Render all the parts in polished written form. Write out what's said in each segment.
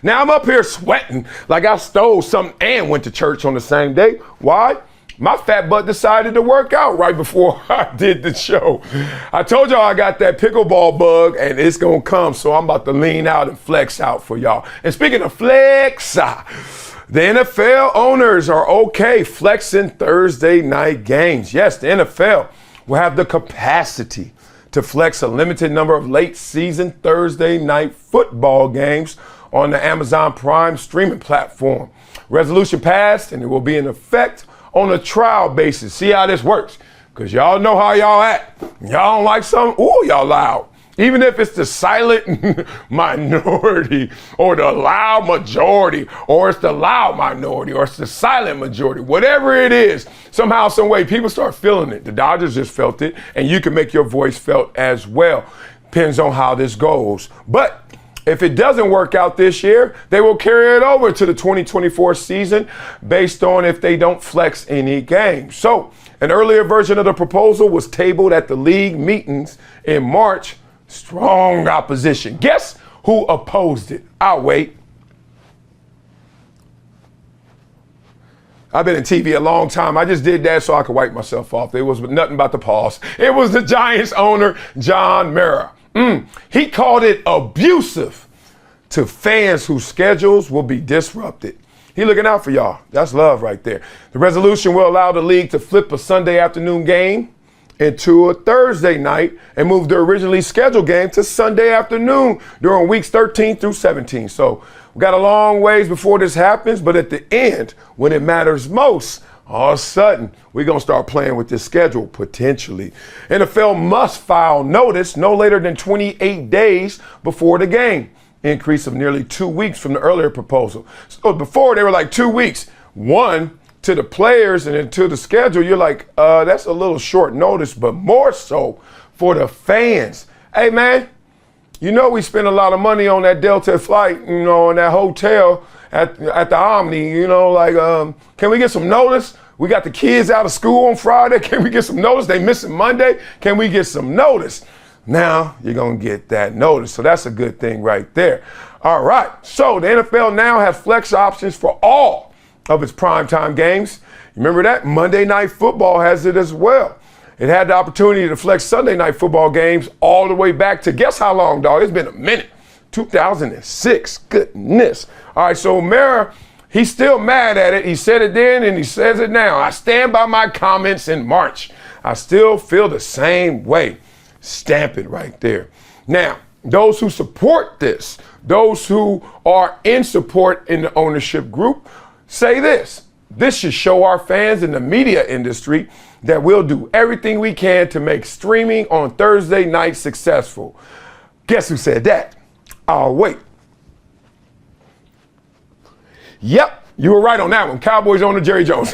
Now I'm up here sweating like I stole something and went to church on the same day. Why? My fat butt decided to work out right before I did the show. I told y'all I got that pickleball bug and it's gonna come, so I'm about to lean out and flex out for y'all. And speaking of flex, the NFL owners are okay flexing Thursday night games. Yes, the NFL will have the capacity to flex a limited number of late season Thursday night football games on the Amazon Prime streaming platform. Resolution passed and it will be in effect on a trial basis. See how this works. Because y'all know how y'all act. Y'all don't like something, ooh, y'all loud. Even if it's the silent minority or the loud majority or it's the loud minority or it's the silent majority, whatever it is, somehow, some way, people start feeling it. The Dodgers just felt it and you can make your voice felt as well. Depends on how this goes. But if it doesn't work out this year, they will carry it over to the 2024 season based on if they don't flex any games. So an earlier version of the proposal was tabled at the league meetings in March. Strong opposition. Guess who opposed it? I'll wait. I've been in TV a long time. I just did that so I could wipe myself off. It was nothing but the pause. It was the Giants owner, John Mara. He called it abusive to fans whose schedules will be disrupted. He looking out for y'all. That's love right there. The resolution will allow the league to flip a Sunday afternoon game into a Thursday night and move the originally scheduled game to Sunday afternoon during weeks 13 through 17. So we got a long ways before this happens, but at the end, when it matters most, all of a sudden, we're going to start playing with this schedule, potentially. NFL must file notice no later than 28 days before the game. Increase of nearly 2 weeks from the earlier proposal. So before, they were like 2 weeks. One, to the players and then to the schedule, you're like, that's a little short notice, but more so for the fans. Hey, man, you know we spent a lot of money on that Delta flight, you know, in that hotel at the Omni, you know, like, can we get some notice? We got the kids out of school on Friday. Can we get some notice? They missing Monday. Can we get some notice? Now you're going to get that notice. So that's a good thing right there. All right. So the NFL now has flex options for all of its primetime games. Remember that? Monday Night Football has it as well. It had the opportunity to flex Sunday Night Football games all the way back to guess how long, dog? It's been a minute. 2006. Goodness. All right, so Mara, he's still mad at it. He said it then and he says it now. I stand by my comments in March. I still feel the same way. Stamp it right there. Now, those who support this, those who are in support in the ownership group, say this. This should show our fans in the media industry that we'll do everything we can to make streaming on Thursday night successful. Guess who said that? I'll wait. Yep, you were right on that one. Cowboys owner Jerry Jones.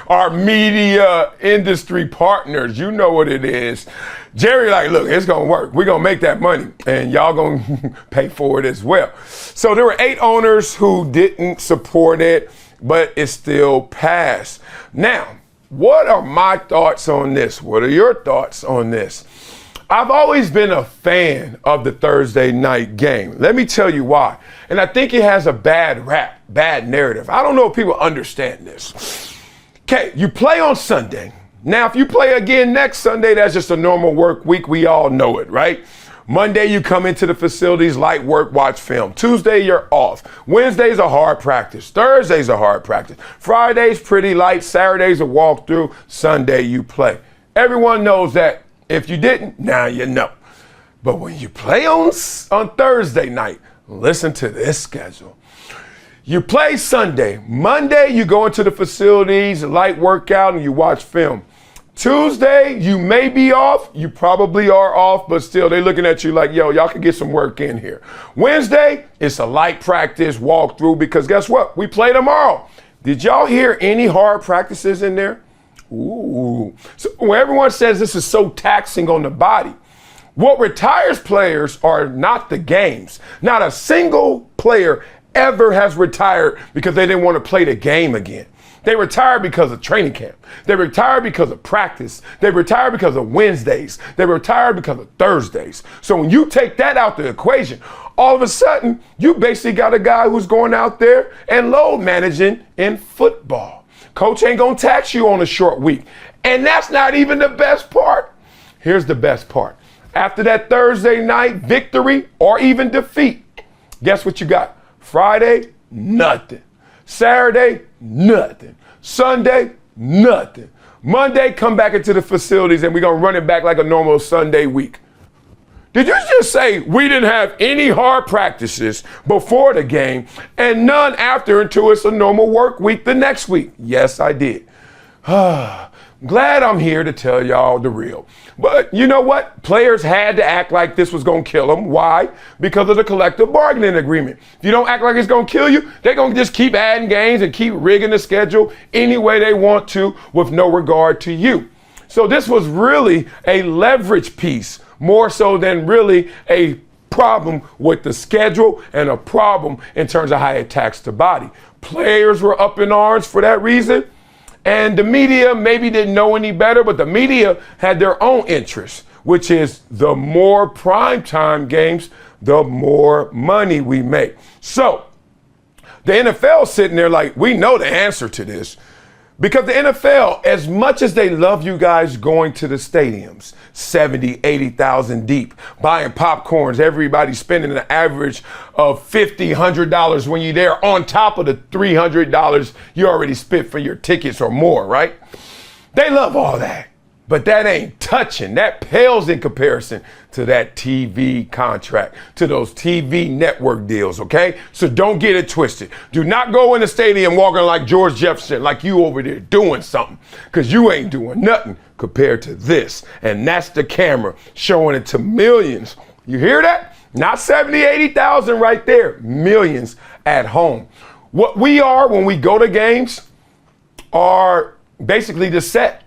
Our media industry partners, you know what it is. Jerry like, look, it's going to work. We're going to make that money and y'all going to pay for it as well. So there were 8 owners who didn't support it, but it still passed. Now, what are my thoughts on this? What are your thoughts on this? I've always been a fan of the Thursday night game. Let me tell you why. And I think it has a bad rap, bad narrative. I don't know if people understand this. Okay, you play on Sunday. Now, if you play again next Sunday, that's just a normal work week. We all know it, right? Monday, you come into the facilities, light work, watch film. Tuesday, you're off. Wednesday's a hard practice. Thursday's a hard practice. Friday's pretty light. Saturday's a walkthrough. Sunday, you play. Everyone knows that. If you didn't, now you know. But when you play on Thursday night, listen to this schedule. You play Sunday. Monday, you go into the facilities, light workout, and you watch film. Tuesday, you may be off. You probably are off, but still, they're looking at you like, yo, y'all can get some work in here. Wednesday, it's a light practice walkthrough because guess what? We play tomorrow. Did y'all hear any hard practices in there? Ooh. So when everyone says this is so taxing on the body, what retires players are not the games. Not a single player ever has retired because they didn't want to play the game again. They retired because of training camp. They retired because of practice. They retired because of Wednesdays. They retired because of Thursdays. So when you take that out the equation, all of a sudden, you basically got a guy who's going out there and load managing in football. Coach ain't going to tax you on a short week. And that's not even the best part. Here's the best part. After that Thursday night victory or even defeat, guess what you got? Friday, nothing. Saturday, nothing. Sunday, nothing. Monday, come back into the facilities and we're going to run it back like a normal Sunday week. Did you just say we didn't have any hard practices before the game and none after until it's a normal work week the next week? Yes, I did. Glad I'm here to tell y'all the real. But you know what? Players had to act like this was going to kill them. Why? Because of the collective bargaining agreement. If you don't act like it's going to kill you, they're going to just keep adding games and keep rigging the schedule any way they want to with no regard to you. So this was really a leverage piece, more so than really a problem with the schedule and a problem in terms of how it taxed the body. Players were up in arms for that reason. And the media maybe didn't know any better, but the media had their own interests, which is the more primetime games, the more money we make. So the NFL sitting there like, we know the answer to this. Because the NFL, as much as they love you guys going to the stadiums, 70, 80,000 deep, buying popcorns, everybody spending an average of $50, $100 when you're there on top of the $300 you already spent for your tickets or more, right? They love all that. But that ain't touching. That pales in comparison to that TV contract, to those TV network deals, okay? So don't get it twisted. Do not go in the stadium walking like George Jefferson, like you over there doing something, because you ain't doing nothing compared to this. And that's the camera showing it to millions. You hear that? Not 70, 80,000 right there. Millions at home. What we are when we go to games are basically the set.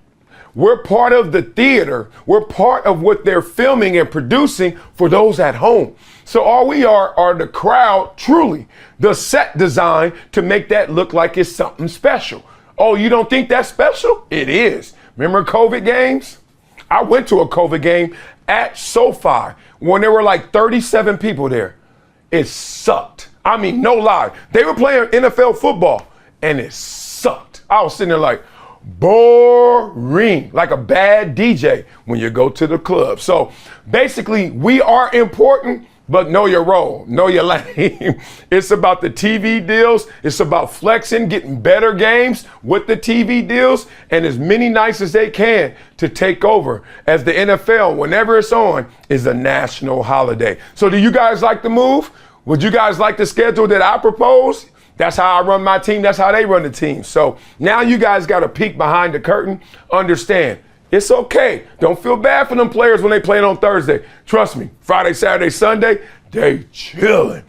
We're part of the theater. We're part of what they're filming and producing for those at home. So all we are the crowd, truly, the set design to make that look like it's something special. Oh, you don't think that's special? It is. Remember COVID games? I went to a COVID game at SoFi when there were like 37 people there. It sucked. I mean, no lie. They were playing NFL football and it sucked. I was sitting there like, boring, like a bad DJ when you go to the club. So basically, we are important, but know your role, know your lane. It's about the TV deals. It's about flexing, getting better games with the TV deals, and as many nights as they can to take over as the NFL, whenever it's on, is a national holiday. So do you guys like the move? Would you guys like the schedule that I proposed? That's how I run my team. That's how they run the team. So now you guys got to peek behind the curtain. Understand, it's okay. Don't feel bad for them players when they play on Thursday. Trust me, Friday, Saturday, Sunday, they chilling.